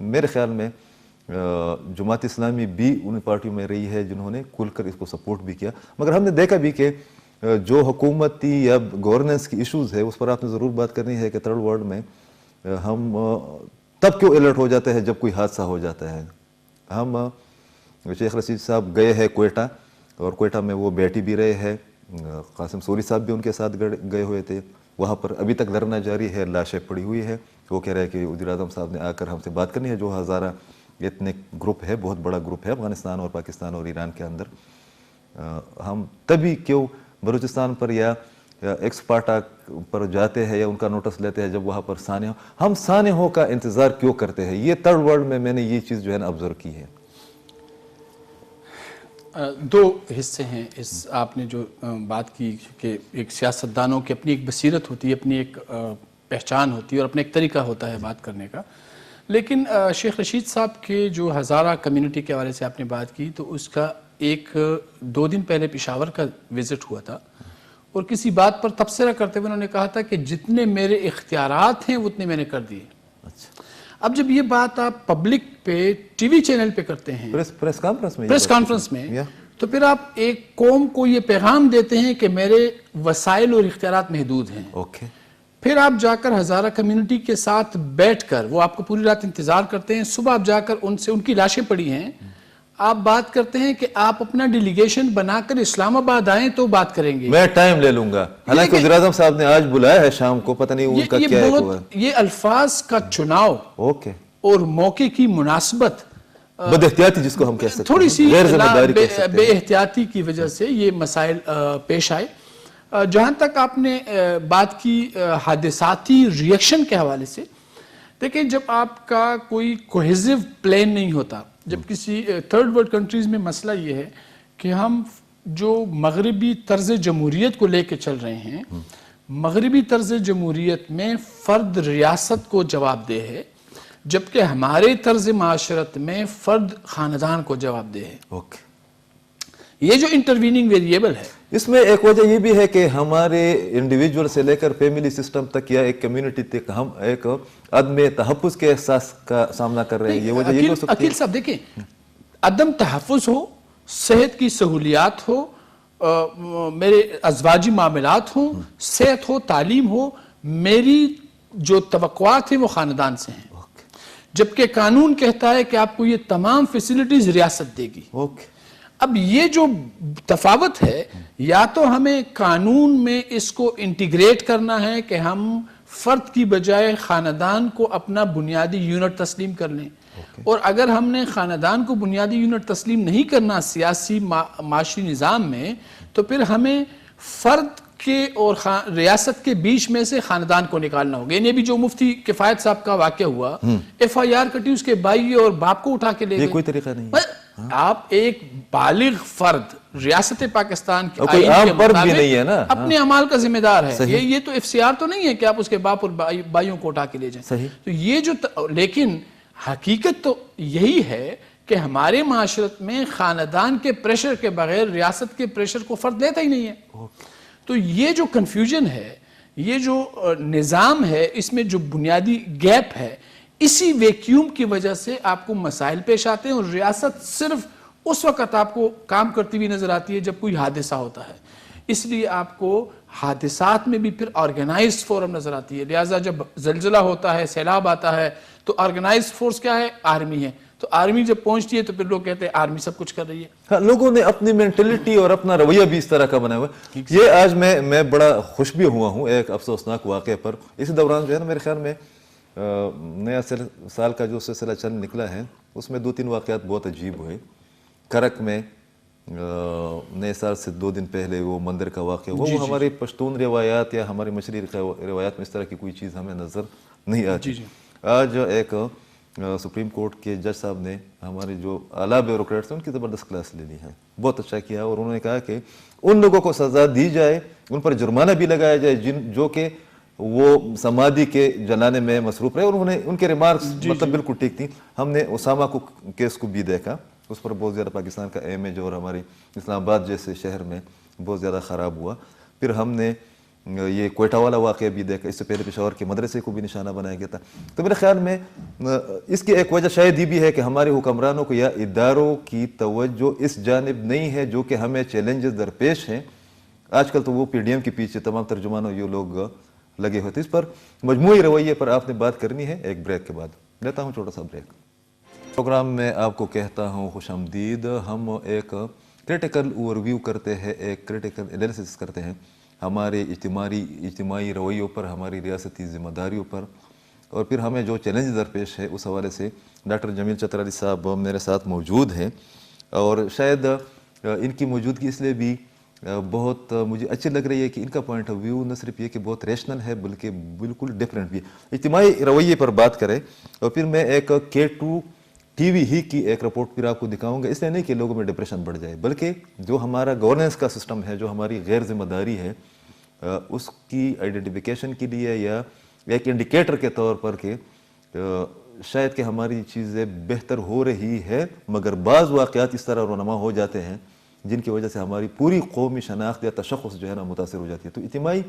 میرے خیال میں جماعت اسلامی بھی ان پارٹیوں میں رہی ہے جنہوں نے کھل کر اس کو سپورٹ بھی کیا. مگر ہم نے دیکھا بھی کہ جو حکومتی یا گورننس کی ایشوز ہے اس پر آپ نے ضرور بات کرنی ہے کہ تھرڈ ورلڈ میں ہم تب کیوں الرٹ ہو جاتے ہیں جب کوئی حادثہ ہو جاتا ہے. ہم شیخ رشید صاحب گئے ہیں کوئٹہ, اور کوئٹہ میں وہ بیٹھی بھی رہے ہیں, قاسم سوری صاحب بھی ان کے ساتھ گئے ہوئے تھے. وہاں پر ابھی تک دھرنا جاری ہے, لاشیں پڑی ہوئی ہے. وہ کہہ رہے ہیں کہ وزیر اعظم صاحب نے آ کر ہم سے بات کرنی ہے. جو ہزارہ اتنے گروپ ہے, بہت بڑا گروپ ہے افغانستان اور پاکستان اور ایران کے اندر. ہم تبھی کیوں بلوچستان پر یا ایکسپارٹا پر جاتے ہیں یا ان کا نوٹس لیتے ہیں جب وہاں پر سانحوں, ہم سانحوں کا انتظار کیوں کرتے ہیں؟ یہ تھرڈ ورلڈ میں نے یہ چیز جو ہے نا آبزرو کی ہے. دو حصے ہیں اس آپ نے جو بات کی کہ ایک سیاستدانوں کی اپنی ایک بصیرت ہوتی ہے, اپنی ایک پہچان ہوتی ہے اور اپنا ایک طریقہ ہوتا ہے بات کرنے کا. لیکن شیخ رشید صاحب کے جو ہزارہ کمیونٹی کے حوالے سے آپ نے بات کی, تو اس کا ایک 2 دن پہلے پشاور کا وزٹ ہوا تھا, اور کسی بات پر تبصرہ کرتے ہوئے انہوں نے کہا تھا کہ جتنے میرے اختیارات ہیں اتنے میں نے کر دیے. اب جب یہ بات آپ پبلک پہ ٹی وی چینل پہ کرتے ہیں, پریس کانفرنس میں, تو پھر آپ ایک قوم کو یہ پیغام دیتے ہیں کہ میرے وسائل اور اختیارات محدود ہیں. پھر آپ جا کر ہزارہ کمیونٹی کے ساتھ بیٹھ کر, وہ آپ کو پوری رات انتظار کرتے ہیں, صبح آپ جا کر ان سے ان کی لاشیں پڑی ہیں, آپ بات کرتے ہیں کہ آپ اپنا ڈیلیگیشن بنا کر اسلام آباد آئیں تو بات کریں گے, میں ٹائم لے لوں گا. حالانکہ وزیر اعظم صاحب نے آج بلایا ہے شام کو, پتہ نہیں ان کا کیا ہے. یہ الفاظ کا چناؤ اور موقع کی مناسبت بد احتیاطی جس کو ہم کہہ سکتے ہیں, تھوڑی سی بے بے احتیاطی کی وجہ سے یہ مسائل پیش آئے. جہاں تک آپ نے بات کی حادثاتی ریئیکشن کے حوالے سے, دیکھیں جب آپ کا کوئی کوہیزو پلان نہیں ہوتا, جب کسی تھرڈ ورلڈ کنٹریز میں مسئلہ یہ ہے کہ ہم جو مغربی طرز جمہوریت کو لے کے چل رہے ہیں, مغربی طرز جمہوریت میں فرد ریاست کو جواب دہ ہے, جبکہ ہمارے طرز معاشرت میں فرد خاندان کو جواب دہ ہے. یہ جو انٹرویننگ ویریبل ہے, اس میں ایک وجہ یہ بھی ہے کہ ہمارے انڈیویجول سے لے کر فیملی سسٹم تک یا ایک کمیونٹی تک ہم ایک عدم تحفظ کے احساس کا سامنا کر رہے ہیں. یہ وجہ یہ ہو سکتی ہے. عقیل صاحب دیکھیں, عدم تحفظ ہو, صحت کی سہولیات ہو, میرے ازواجی معاملات ہوں, صحت ہو, تعلیم ہو, میری جو توقعات ہیں وہ خاندان سے ہیں, جبکہ قانون کہتا ہے کہ آپ کو یہ تمام فیسلٹیز ریاست دے گی. اب یہ جو تفاوت ہے, یا تو ہمیں قانون میں اس کو انٹیگریٹ کرنا ہے کہ ہم فرد کی بجائے خاندان کو اپنا بنیادی یونٹ تسلیم کر لیں, اور اگر ہم نے خاندان کو بنیادی یونٹ تسلیم نہیں کرنا سیاسی معاشی نظام میں, تو پھر ہمیں فرد کے اور ریاست کے بیچ میں سے خاندان کو نکالنا ہوگا. یعنی ابھی جو مفتی کفایت صاحب کا واقعہ ہوا, FIR کٹی, اس کے بھائی اور باپ کو اٹھا کے لے گئے. یہ کوئی طریقہ نہیں. آپ ایک بالغ فرد ریاست پاکستان کے آئین کے مطابق اپنے اعمال کا ذمہ دار ہے. یہ تو FCR تو نہیں ہے کہ آپ اس کے باپ اور بھائیوں کو اٹھا کے لے جائیں. تو یہ جو, لیکن حقیقت تو یہی ہے کہ ہمارے معاشرت میں خاندان کے پریشر کے بغیر ریاست کے پریشر کو فرد لیتا ہی نہیں ہے. تو یہ جو کنفیوژن ہے, یہ جو نظام ہے, اس میں جو بنیادی گیپ ہے, اسی ویکیوم کی وجہ سے آپ کو مسائل پیش آتے ہیں, اور ریاست صرف اس وقت آپ کو کام کرتی ہوئی نظر آتی ہے جب کوئی حادثہ ہوتا ہے. اس لیے آپ کو حادثات میں بھی پھر آرگنائزڈ فورم نظر آتی ہے. لہٰذا جب زلزلہ ہوتا ہے, سیلاب آتا ہے, تو آرگنائزڈ فورس کیا ہے؟ آرمی ہے. تو آرمی جب پہنچتی ہے تو پھر لوگ کہتے ہیں آرمی سب کچھ کر رہی ہے. لوگوں نے اپنی مینٹلٹی اور اپنا رویہ بھی اس طرح کا بنا ہوا ہے. یہ آج میں بڑا خوش بھی ہوا ہوں ایک افسوسناک واقعے پر. اسی دوران جو ہے نا میرے خیال میں نیا سال کا جو سلسلہ چل نکلا ہے, اس میں 2-3 واقعات بہت عجیب ہوئے. کرک میں نئے سال سے 2 دن پہلے وہ مندر کا واقعہ ہوا. وہ ہماری پشتون روایات یا ہماری مشرقی روایات میں اس طرح کی کوئی چیز ہمیں نظر نہیں آتی. آج ایک سپریم کورٹ کے جج صاحب نے ہمارے جو اعلیٰ بیوروکریٹس ہیں ان کی زبردست کلاس لے لی ہے. بہت اچھا کیا, اور انہوں نے کہا کہ ان لوگوں کو سزا دی جائے, ان پر جرمانہ بھی لگایا جائے جو کہ وہ سمادھی کے جلانے میں مصروف رہے. اور انہوں نے ان کے ریمارکس مطلب بالکل ٹھیک تھیں. ہم نے اسامہ کو کیس کو بھی دیکھا, اس پر بہت زیادہ پاکستان کا امیج اور ہماری اسلام آباد جیسے شہر میں بہت زیادہ خراب ہوا. پھر ہم نے یہ کوئٹہ والا واقعہ بھی دیکھا, اس سے پہلے پشاور کے مدرسے کو بھی نشانہ بنایا گیا تھا. تو میرے خیال میں اس کی ایک وجہ شاید یہ بھی ہے کہ ہمارے حکمرانوں کو یا اداروں کی توجہ اس جانب نہیں ہے جو کہ ہمیں چیلنجز درپیش ہیں. آج کل تو وہ پی ڈی ایم کے پیچھے تمام ترجمانوں یہ لوگ لگے ہوتے. اس پر مجموعی رویے پر آپ نے بات کرنی ہے ایک بریک کے بعد. لیتا ہوں چھوٹا سا بریک. پروگرام میں آپ کو کہتا ہوں خوش آمدید. ہم ایک کریٹیکل اوور ویو کرتے ہیں, ایک کریٹیکل انالیسس کرتے ہیں ہمارے اجتماعی رویوں پر, ہماری ریاستی ذمہ داریوں پر, اور پھر ہمیں جو چیلنج درپیش ہے اس حوالے سے ڈاکٹر جمیل چترالی صاحب میرے ساتھ موجود ہیں. اور شاید ان کی موجودگی اس لیے بھی بہت مجھے اچھی لگ رہی ہے کہ ان کا پوائنٹ آف ویو نہ صرف یہ کہ بہت ریشنل ہے بلکہ بالکل ڈفرینٹ بھی ہے. اجتماعی رویے پر بات کریں اور پھر میں ایک K2 ٹی وی ہی کی ایک رپورٹ پھر آپ کو دکھاؤں گا. اس لیے نہیں کہ لوگوں میں ڈپریشن بڑھ جائے, بلکہ جو ہمارا گورننس کا سسٹم ہے, جو ہماری غیر ذمہ داری ہے, اس کی آئیڈینٹیفیکیشن کے لیے یا ایک انڈیکیٹر کے طور پر کہ شاید کہ ہماری چیزیں بہتر ہو رہی ہے, مگر بعض واقعات اس طرح رونما ہو جاتے ہیں جن کی وجہ سے ہماری پوری قومی شناخت یا تشخص جو ہے نا متاثر ہو جاتی ہے. تو اجتماعی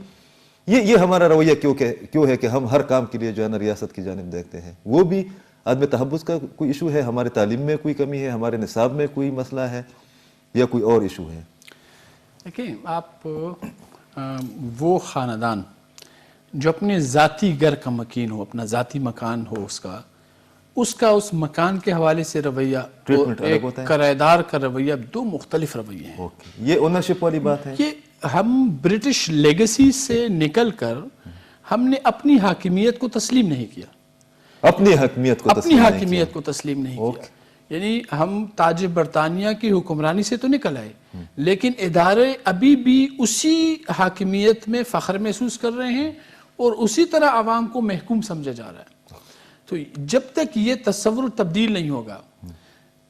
یہ ہمارا رویہ کیوں ہے کہ ہم ہر کام کے لیے جو ہے نا ریاست کی جانب دیکھتے ہیں. وہ بھی عدم تحفظ کا کوئی ایشو ہے, ہمارے تعلیم میں کوئی کمی ہے, ہمارے نصاب میں کوئی مسئلہ ہے, یا کوئی اور ایشو ہے. دیکھیں آپ وہ خاندان جو اپنے ذاتی گھر کا مکین ہو, اپنا ذاتی مکان ہو, اس کا اس مکان کے حوالے سے رویہ اور ایک کرایہ دار کا رویہ دو مختلف رویے ہیں. یہ اونرشپ والی بات ہے. یہ ہم برٹش لیگسی سے نکل کر ہم نے اپنی حاکمیت کو تسلیم نہیں کیا, اپنی حاکمیت کو تسلیم نہیں کیا. یعنی ہم تاج برطانیہ کی حکمرانی سے تو نکل آئے, لیکن ادارے ابھی بھی اسی حاکمیت میں فخر محسوس کر رہے ہیں اور اسی طرح عوام کو محکوم سمجھا جا رہا ہے. تو جب تک یہ تصور تبدیل نہیں ہوگا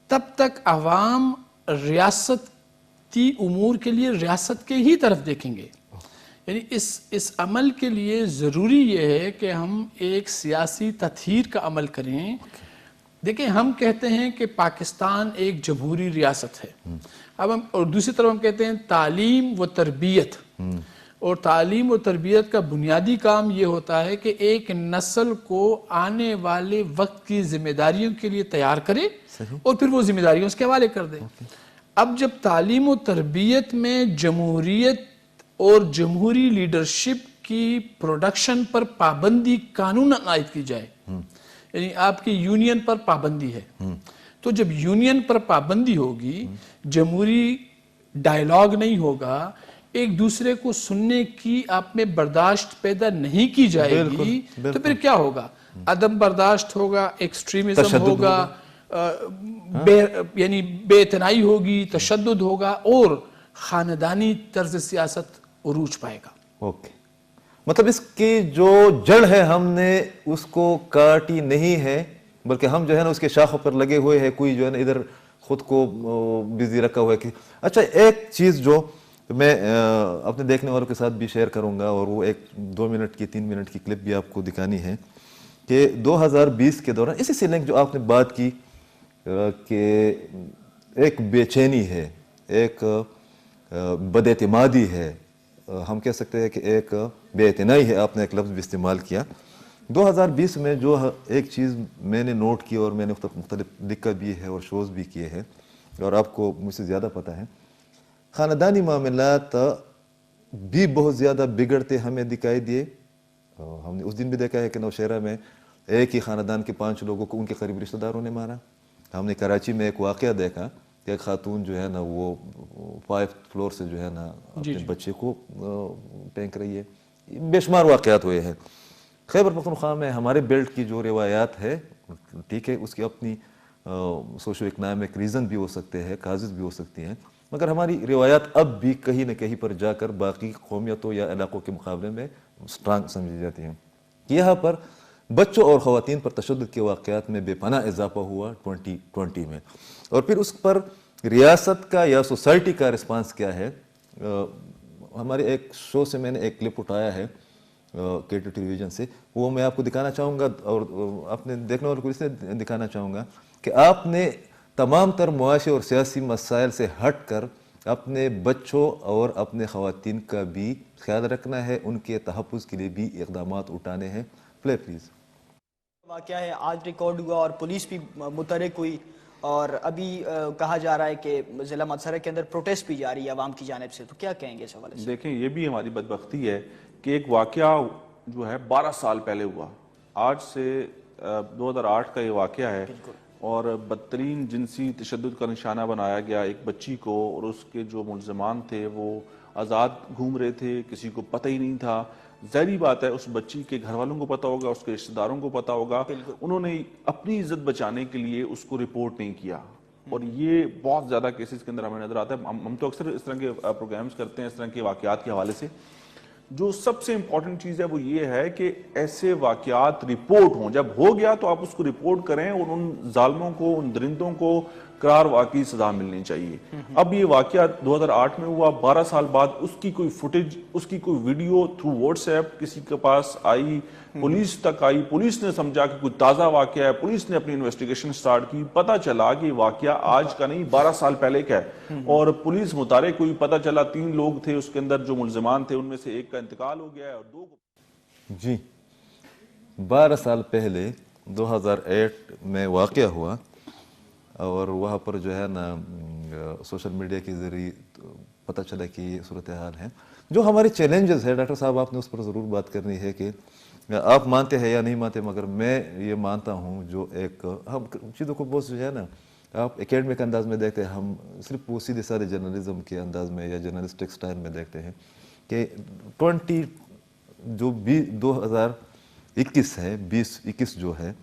تب تک عوام ریاستی امور کے لیے ریاست کے ہی طرف دیکھیں گے. یعنی اس عمل کے لیے ضروری یہ ہے کہ ہم ایک سیاسی تطہیر کا عمل کریں. دیکھیں ہم کہتے ہیں کہ پاکستان ایک جمہوری ریاست ہے, اب ہم اور دوسری طرف ہم کہتے ہیں تعلیم و تربیت, اور تعلیم و تربیت کا بنیادی کام یہ ہوتا ہے کہ ایک نسل کو آنے والے وقت کی ذمہ داریوں کے لیے تیار کرے اور پھر وہ ذمہ داریوں اس کے حوالے کر دے. اب جب تعلیم و تربیت میں جمہوریت اور جمہوری لیڈرشپ کی پروڈکشن پر پابندی قانوناً عائد کی جائے, یعنی آپ کی یونین پر پابندی ہے, تو جب یونین پر پابندی ہوگی, جمہوری ڈائیلاگ نہیں ہوگا, ایک دوسرے کو سننے کی آپ میں برداشت پیدا نہیں کی جائے گی, تو پھر کیا ہوگا؟ عدم برداشت ہوگا, ایکسٹریمزم ہوگا, یعنی بے اعتنائی ہوگی, تشدد ہوگا, اور خاندانی طرز سیاست عروج پائے گا. اوکے, مطلب اس کی جو جڑ ہے ہم نے اس کو کاٹی نہیں ہے, بلکہ ہم جو ہے نا اس کے شاخوں پر لگے ہوئے ہیں. کوئی جو ہے نا ادھر خود کو بزی رکھا ہوا ہے کہ اچھا ایک چیز جو میں اپنے دیکھنے والوں کے ساتھ بھی شیئر کروں گا, اور وہ ایک 2 منٹ کی 3 منٹ کی کلپ بھی آپ کو دکھانی ہے کہ 2020 کے دوران اسی سے لنک جو آپ نے بات کی کہ ایک بے چینی ہے, ایک بد اعتمادی ہے, ہم کہہ سکتے ہیں کہ ایک بے اعتنائی ہے, آپ نے ایک لفظ بھی استعمال کیا. 2020 میں جو ایک چیز میں نے نوٹ کی اور میں نے مختلف لکھا بھی ہے اور شوز بھی کیے ہیں, اور آپ کو مجھ سے زیادہ پتہ ہے, خاندانی معاملات بھی بہت زیادہ بگڑتے ہمیں دکھائی دیے. ہم نے اس دن بھی دیکھا ہے کہ نوشہرہ میں ایک ہی خاندان کے 5 لوگوں کو ان کے قریب رشتہ داروں نے مارا. ہم نے کراچی میں ایک واقعہ دیکھا کہ ایک خاتون جو ہے نا وہ 5 فلور سے جو ہے نا اپنے بچے کو پھینک رہی ہے. بے شمار واقعات ہوئے ہیں. خیبر پختونخوا میں ہمارے بیلٹ کی جو روایات ہے, ٹھیک ہے, اس کی اپنی سوشو اکنامک ریزن بھی ہو سکتے ہیں, کازز بھی ہو سکتی ہیں, مگر ہماری روایات اب بھی کہیں نہ کہیں پر جا کر باقی قومیتوں یا علاقوں کے مقابلے میں سٹرانگ سمجھی جاتی ہیں. یہاں پر بچوں اور خواتین پر تشدد کے واقعات میں بے پناہ اضافہ ہوا 2020 میں, اور پھر اس پر ریاست کا یا سوسائٹی کا رسپانس کیا ہے. ہمارے ایک شو سے میں نے ایک کلپ اٹھایا ہے K2 ٹیلی ویژن سے, وہ میں آپ کو دکھانا چاہوں گا اور اپنے دیکھنے والوں کو اس لیے دکھانا چاہوں گا کہ آپ نے تمام تر معاشی اور سیاسی مسائل سے ہٹ کر اپنے بچوں اور اپنے خواتین کا بھی خیال رکھنا ہے, ان کے تحفظ کے لیے بھی اقدامات اٹھانے ہیں. پلے پلیز. واقعہ ہے آج ریکارڈ ہوا اور پولیس بھی متحرک ہوئی، اور ابھی کہا جا رہا ہے کہ ضلع مدسرہ کے اندر پروٹیسٹ بھی جاری ہے عوام کی جانب سے، تو کیا کہیں گے اس حوالے سے؟ دیکھیں یہ بھی ہماری بدبختی ہے کہ ایک واقعہ جو ہے 12 سال پہلے ہوا، آج سے 2008 کا یہ واقعہ ہے، اور بدترین جنسی تشدد کا نشانہ بنایا گیا ایک بچی کو، اور اس کے جو ملزمان تھے وہ آزاد گھوم رہے تھے، کسی کو پتہ ہی نہیں تھا۔ ظاہری بات ہے اس بچی کے گھر والوں کو پتہ ہوگا، اس کے رشتہ داروں کو پتہ ہوگا، انہوں نے اپنی عزت بچانے کے لیے اس کو رپورٹ نہیں کیا، اور یہ بہت زیادہ کیسز کے اندر ہمیں نظر آتا ہے۔ ہم تو اکثر اس طرح کے پروگرامز کرتے ہیں اس طرح کے واقعات کے حوالے سے۔ جو سب سے امپورٹنٹ چیز ہے وہ یہ ہے کہ ایسے واقعات رپورٹ ہوں، جب ہو گیا تو آپ اس کو رپورٹ کریں، اور ان ظالموں کو، ان درندوں کو قرار واقعی سزا ملنی چاہیے۔ اب یہ واقعہ 2008 میں ہوا، 12 سال بعد اس کی کوئی فوٹیج، اس کی کوئی ویڈیو تھرو واٹس ایپ کسی کے پاس آئی، پولیس تک آئی، پولیس نے سمجھا کہ کوئی تازہ واقعہ ہے، پولیس نے اپنی انویسٹیگیشن سٹارٹ کی، پتہ چلا کہ واقعہ آج کا نہیں 12 سال پہلے کا ہے، اور پولیس متحرک ہوئی، پتہ چلا 3 لوگ تھے اس کے اندر جو ملزمان تھے، ان میں سے ایک کا انتقال ہو گیا ہے اور 2 کو جی 12 سال پہلے 2008 میں واقعہ ہوا، اور وہاں پر جو ہے نا سوشل میڈیا کے ذریعے پتہ چلا کہ یہ صورتحال ہے۔ جو ہمارے چیلنجز ہے ڈاکٹر صاحب، آپ نے اس پر ضرور بات کرنی ہے کہ آپ مانتے ہیں یا نہیں مانتے، مگر میں یہ مانتا ہوں جو ایک ہم چیزوں کو بہت جو ہے نا آپ اکیڈمک انداز میں دیکھتے ہیں، ہم صرف وہ سیدھے سارے جرنلزم کے انداز میں یا جرنلسٹک سٹائل میں دیکھتے ہیں کہ 2021 ہے، 2021 جو ہے،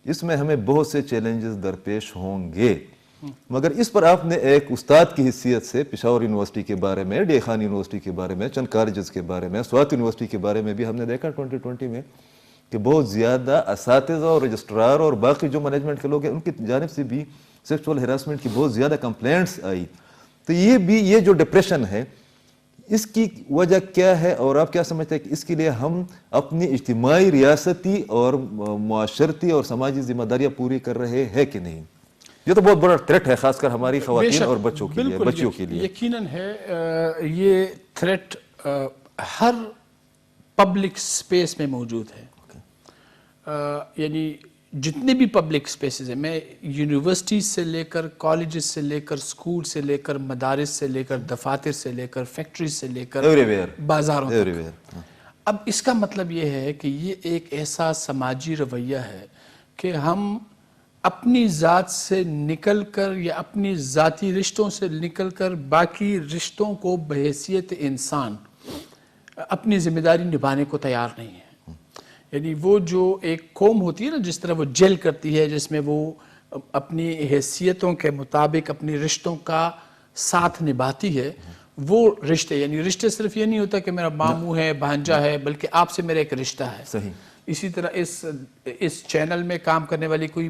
اس میں ہمیں بہت سے چیلنجز درپیش ہوں گے، مگر اس پر آپ نے ایک استاد کی حیثیت سے پشاور یونیورسٹی کے بارے میں، ڈے خان یونیورسٹی کے بارے میں، چند کالجز کے بارے میں، سوات یونیورسٹی کے بارے میں بھی ہم نے دیکھا 2020 میں کہ بہت زیادہ اساتذہ اور رجسٹرار اور باقی جو مینجمنٹ کے لوگ ہیں ان کی جانب سے بھی سیکسول ہراسمنٹ کی بہت زیادہ کمپلینٹس آئی۔ تو یہ جو ڈپریشن ہے اس کی وجہ کیا ہے، اور آپ کیا سمجھتے ہیں کہ اس کے لیے ہم اپنی اجتماعی، ریاستی اور معاشرتی اور سماجی ذمہ داریاں پوری کر رہے ہیں کہ نہیں؟ یہ تو بہت بڑا تھریٹ ہے، خاص کر ہماری خواتین اور بچوں کے لیے، بچیوں کے لیے۔ یقیناً ہے یہ تھریٹ ہر پبلک سپیس میں موجود ہے، یعنی جتنے بھی پبلک سپیسز ہیں، میں یونیورسٹیز سے لے کر، کالجز سے لے کر، سکول سے لے کر، مدارس سے لے کر، دفاتر سے لے کر، فیکٹریز سے لے کر، بازاروں تک۔ اب اس کا مطلب یہ ہے کہ یہ ایک ایسا سماجی رویہ ہے کہ ہم اپنی ذات سے نکل کر یا اپنی ذاتی رشتوں سے نکل کر باقی رشتوں کو بحیثیت انسان اپنی ذمہ داری نبھانے کو تیار نہیں ہے۔ یعنی وہ جو ایک قوم ہوتی ہے نا، جس طرح وہ جیل کرتی ہے، جس میں وہ اپنی حیثیتوں کے مطابق اپنی رشتوں کا ساتھ نبھاتی ہے، وہ رشتے، یعنی رشتے صرف یہ نہیں ہوتا کہ میرا ماموں ہے، بھانجا ہے، بلکہ آپ سے میرا ایک رشتہ ہے۔ صحیح۔ اسی طرح اس چینل میں کام کرنے والی کوئی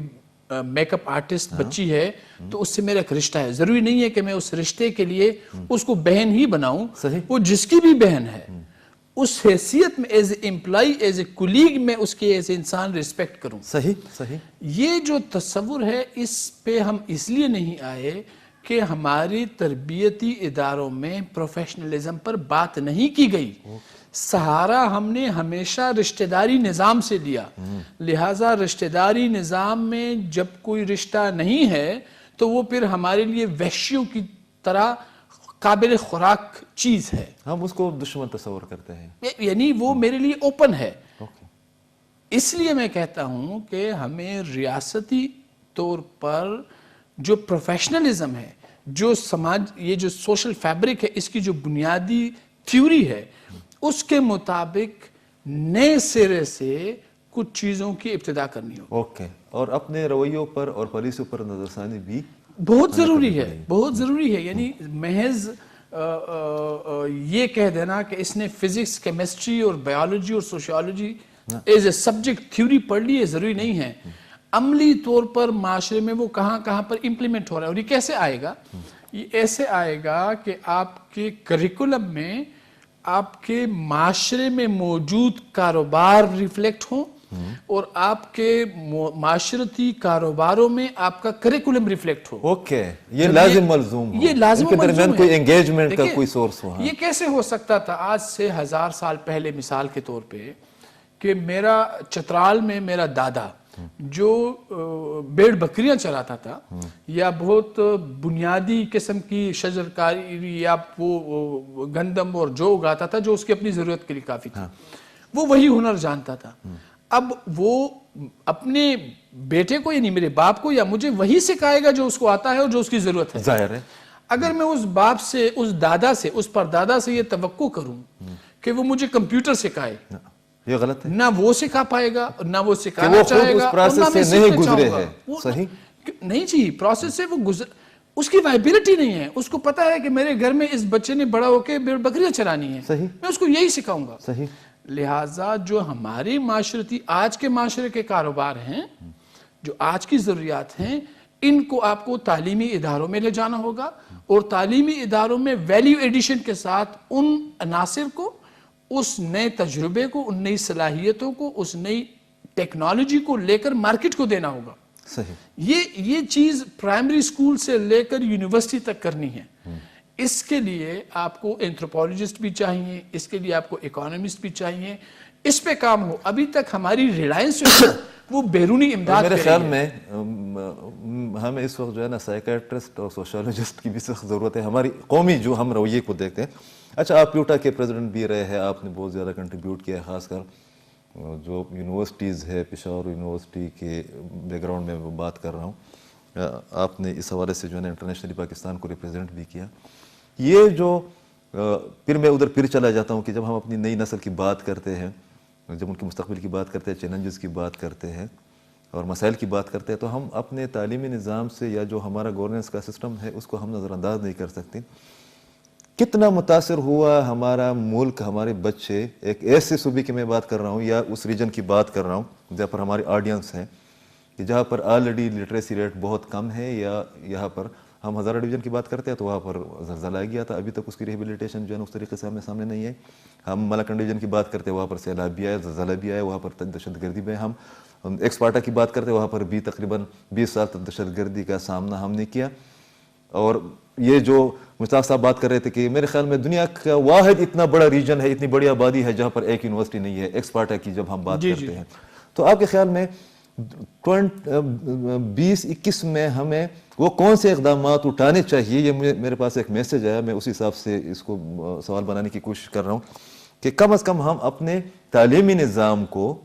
میک اپ آرٹسٹ بچی ہے تو اس سے میرا ایک رشتہ ہے، ضروری نہیں ہے کہ میں اس رشتے کے لیے اس کو بہن ہی بناؤں، وہ جس کی بھی بہن ہے اس حیثیت میں as a employee, as a colleague میں اس کی ایز اے انسان ریسپیکٹ کروں۔ صحیح۔ یہ جو تصور ہے اس پہ ہم اس لیے نہیں آئے کہ ہماری تربیتی اداروں میں پروفیشنلزم پر بات نہیں کی گئی۔ سہارا ہم نے ہمیشہ رشتہ داری نظام سے لیا، لہٰذا رشتہ داری نظام میں جب کوئی رشتہ نہیں ہے تو وہ پھر ہمارے لیے وحشیوں کی طرح قابل خوراک چیز ہے، ہم اس کو دشمن تصور کرتے ہیں، یعنی وہ میرے لیے اوپن ہے۔ اس لیے میں کہتا ہوں کہ ہمیں ریاستی طور پر جو پروفیشنلزم ہے، جو سماج، یہ جو سوشل فیبرک ہے، اس کی جو بنیادی تھیوری ہے، اس کے مطابق نئے سرے سے کچھ چیزوں کی ابتدا کرنی ہوگی۔ اور اپنے رویوں پر اور پالیسیوں پر نظر ثانی بھی بہت ضروری ہے، بہت ضروری ہے۔ یعنی محض یہ کہہ دینا کہ اس نے فزکس، کیمسٹری اور بایولوجی اور sociology as a subject theory پڑھ لی ہے، ضروری نہیں ہے۔ عملی طور پر معاشرے میں وہ کہاں پر امپلیمنٹ ہو رہا ہے، اور یہ کیسے آئے گا؟ یہ ایسے آئے گا کہ آپ کے کریکولم میں آپ کے معاشرے میں موجود کاروبار ریفلیکٹ ہوں، اور آپ کے معاشرتی کاروباروں میں آپ کا کریکولم ریفلیکٹ ہو۔ یہ لازم ملزوم ہو، یہ لازم ان کے درمیان کوئی انگیجمنٹ کا کوئی سورس ہو۔ یہ کیسے ہو سکتا تھا آج سے 1000 سال پہلے، مثال کے طور پہ، کہ میرا چترال میں میرا دادا جو بیڑ بکریاں چراتا تھا یا بہت بنیادی قسم کی شجرکاری یا وہ گندم اور جو اگاتا تھا جو اس کی اپنی ضرورت کے لیے کافی تھا، وہ وہی ہنر جانتا تھا. اب وہ اپنے بیٹے کو یعنی میرے باپ کو یا مجھے وہی سکھائے گا جو اس کو آتا ہے اور جو اس کی ضرورت ہے. ظاہر ہے اگر میں اس باپ سے، اس دادا سے، اس پردادا سے یہ توقع کروں کہ وہ مجھے کمپیوٹر سکھائے، یہ غلط ہے. نہ وہ سکھا پائے گا، نہ وہ کہ سکھانا وہ خود چاہے اس گا، پروسیس اور نہ میں سے نہیں سیکھنا گزرے چاہوں گا. ہیں. وہ- صحیح نہیں جی، پروسیس سے وہ اس کی وائبلٹی نہیں ہے. اس کو پتا ہے کہ میرے گھر میں اس بچے نے بڑا ہو کے بکریاں چرانی ہیں، صحیح. میں اس کو یہی سکھاؤں گا. صحیح. لہٰذا جو ہماری معاشرتی آج کے معاشرے کے کاروبار ہیں، جو آج کی ضروریات ہیں، ان کو آپ کو تعلیمی اداروں میں لے جانا ہوگا اور تعلیمی اداروں میں ویلیو ایڈیشن کے ساتھ ان عناصر کو، اس نئے تجربے کو، ان نئی صلاحیتوں کو، اس نئی ٹیکنالوجی کو لے کر مارکیٹ کو دینا ہوگا. صحیح. یہ چیز پرائمری سکول سے لے کر یونیورسٹی تک کرنی ہے. اس کے لیے آپ کو اینتھروپولوجسٹ بھی چاہیے، اس کے لیے آپ کو اکانومسٹ بھی چاہیے. اس پہ کام ہو. ابھی تک ہماری ریلائنس جو ہے وہ بیرونی امداد میرے پہ خیال رہی ہے. میں ہمیں اس وقت جو ہے نا سائیکیٹرسٹ اور سوشیولوجسٹ کی بھی سخت ضرورت ہے ہماری قومی جو ہم رویے کو دیکھتے ہیں. اچھا، آپ پیوٹا کے پریزیڈنٹ بھی رہے ہیں، آپ نے بہت زیادہ کنٹریبیوٹ کیا ہے، خاص کر جو یونیورسٹیز ہے، پشاور یونیورسٹی کے بیک گراؤنڈ میں وہ بات کر رہا ہوں. آپ نے اس حوالے سے جو ہے نا انٹرنیشنلی پاکستان کو ریپرزینٹ بھی کیا. یہ جو پھر میں ادھر پھر چلا جاتا ہوں کہ جب ہم اپنی نئی نسل کی بات کرتے ہیں، جب ان کے مستقبل کی بات کرتے ہیں، چیلنجز کی بات کرتے ہیں اور مسائل کی بات کرتے ہیں، تو ہم اپنے تعلیمی نظام سے یا جو ہمارا گورننس کا سسٹم ہے اس کو ہم نظر انداز نہیں کر سکتے. کتنا متاثر ہوا ہمارا ملک، ہمارے بچے، ایک ایسے صوبے کی میں بات کر رہا ہوں یا اس ریجن کی بات کر رہا ہوں جہاں پر ہماری آڈینس ہے کہ جہاں پر آلریڈی لٹریسی ریٹ بہت کم ہے، یا یہاں پر ہم ہزارہ ڈویژن کی بات کرتے ہیں تو وہاں پر زلزلہ آ گیا تھا، ابھی تک اس کی ریہیبلیٹیشن جو ہے نا اس طریقے سے ہمیں سامنے نہیں ہے. ہم ملاکنڈ ڈویژن کی بات کرتے ہیں، وہاں پر سیلاب بھی آیا، زلزلہ بھی آیا، وہاں پر دہشت گردی میں ہم ایکسپارٹا کی بات کرتے ہیں، وہاں پر بھی تقریباً 20 سال تک دہشت گردی کا سامنا ہم نے کیا. اور یہ جو مشتاق صاحب بات کر رہے تھے کہ میرے خیال میں دنیا کا واحد اتنا بڑا ریجن ہے، اتنی بڑی آبادی ہے جہاں پر ایک یونیورسٹی نہیں ہے. ایکسپارٹا کی جب ہم بات کرتے ہیں تو آپ کے خیال میں 2021 میں ہمیں وہ کون سے اقدامات اٹھانے چاہیے؟ یہ میرے پاس ایک میسج آیا، میں اسی حساب سے اس کو سوال بنانے کی کوشش کر رہا ہوں کہ کم از کم ہم اپنے تعلیمی نظام کو،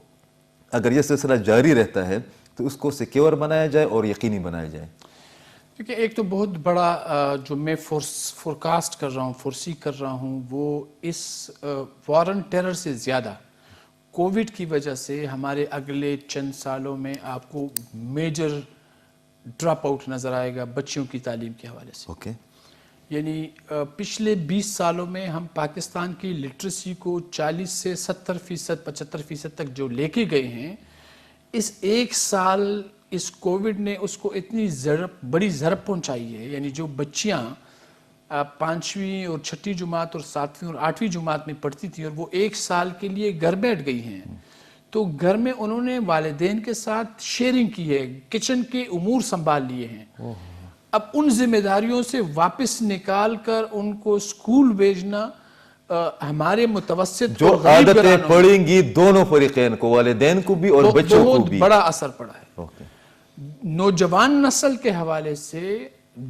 اگر یہ سلسلہ جاری رہتا ہے تو اس کو سیکیور بنایا جائے اور یقینی بنایا جائے. کیونکہ ایک تو بہت بڑا جو میں فورکاسٹ کر رہا ہوں، فورسی کر رہا ہوں، وہ اس وار آن ٹیرر سے زیادہ کووڈ کی وجہ سے ہمارے اگلے چند سالوں میں آپ کو میجر ڈراپ آؤٹ نظر آئے گا بچیوں کی تعلیم کے حوالے سے. اوکے. یعنی پچھلے 20 سالوں میں ہم پاکستان کی لٹریسی کو 40 سے 70%، 75% تک جو لے کے گئے ہیں، اس ایک سال اس کووڈ نے اس کو اتنی بڑی ضرب پہنچائی ہے. یعنی جو بچیاں 5ویں اور 6ٹھی جماعت اور 7ویں اور 8ویں جماعت میں پڑھتی تھیں اور وہ ایک سال کے لیے گھر بیٹھ گئی ہیں، تو گھر میں انہوں نے والدین کے ساتھ شیئرنگ کی ہے، کچن کے امور سنبھال لیے ہیں. اب ان ذمہ داریوں سے واپس نکال کر ان کو اسکول بھیجنا ہمارے متوسط جو عادتیں پڑیں گی دونوں فریقین کو، والدین کو بھی اور بچوں کو بھی، بہت بڑا اثر پڑا ہے. نوجوان نسل کے حوالے سے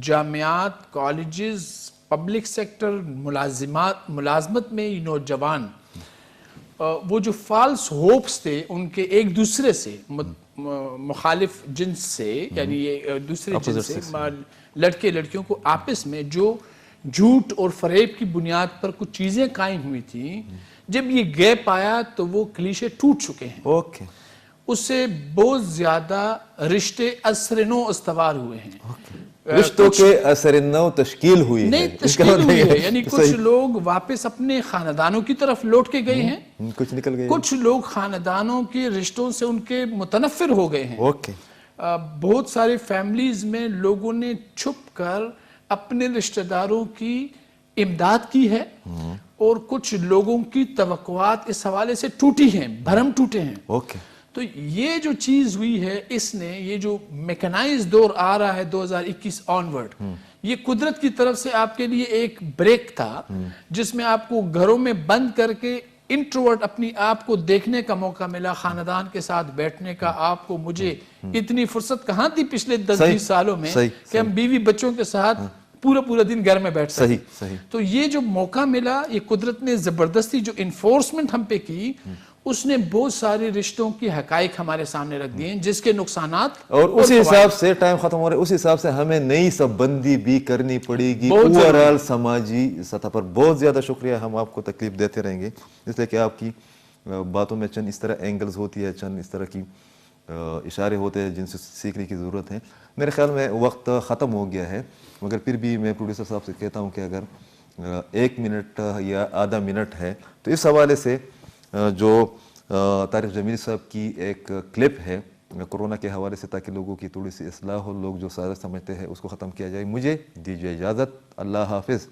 جامعات، کالجز، پبلک سیکٹر، ملازمت میں نوجوان، وہ جو فالس ہوپس تھے ان کے ایک دوسرے سے، مخالف جنس سے، یعنی دوسرے جنس سے لڑکے لڑکیوں کو آپس میں جو جھوٹ اور فریب کی بنیاد پر کچھ چیزیں قائم ہوئی تھیں، جب یہ گیپ آیا تو وہ کلیشے ٹوٹ چکے ہیں. اوکے. اس سے بہت زیادہ رشتے اثر نو استوار ہوئے ہیں. رشتوں کے اثر نو تشکیل ہوئی ہے. نہیں تشکیل ہوئی ہے، یعنی کچھ لوگ واپس اپنے خاندانوں کی طرف لوٹ کے گئے ہیں، کچھ نکل گئے، کچھ لوگ خاندانوں کے رشتوں سے ان کے متنفر ہو گئے ہیں. اوکے. بہت سارے فیملیز میں لوگوں نے چھپ کر اپنے رشتہ داروں کی امداد کی ہے اور کچھ لوگوں کی توقعات اس حوالے سے ٹوٹی ہیں، بھرم ٹوٹے ہیں. اوکے. تو یہ جو چیز ہوئی ہے، اس نے یہ جو میکنائز دور آ رہا ہے 2021 آنورڈ، یہ قدرت کی طرف سے آپ کے لیے ایک بریک تھا جس میں آپ کو گھروں میں بند کر کے انٹروورٹ اپنی آپ کو دیکھنے کا موقع ملا, خاندان کے ساتھ بیٹھنے کا, آپ کو مجھے اتنی فرصت کہاں تھی پچھلے 10-20 سالوں میں کہ ہم بیوی بچوں کے ساتھ پورا دن گھر میں بیٹھ سکتے. تو یہ جو موقع ملا, یہ قدرت نے زبردستی جو انفورسمنٹ ہم پہ کی, اس نے بہت سارے رشتوں کی حقائق ہمارے سامنے رکھ دیے جس کے نقصانات اور اسی حساب سے ٹائم ختم ہو رہا ہے, اسی حساب سے ہمیں نئی سب بندی بھی کرنی پڑے گی اوورال سماجی سطح پر. بہت زیادہ شکریہ, ہم آپ کو تکلیف دیتے رہیں گے اس لیے کہ آپ کی باتوں میں چند اس طرح اینگلز ہوتی ہے, چند اس طرح کی اشارے ہوتے ہیں جن سے سیکھنے کی ضرورت ہے. میرے خیال میں وقت ختم ہو گیا ہے, مگر پھر بھی میں پروڈیوسر صاحب سے کہتا ہوں کہ اگر 1 منٹ یا آدھا منٹ ہے تو اس حوالے سے جو طارق جمیل صاحب کی ایک کلپ ہے کورونا کے حوالے سے, تاکہ لوگوں کی تھوڑی سی اصلاح ہو, لوگ جو سازش سمجھتے ہیں اس کو ختم کیا جائے. مجھے دیجیے اجازت, اللہ حافظ.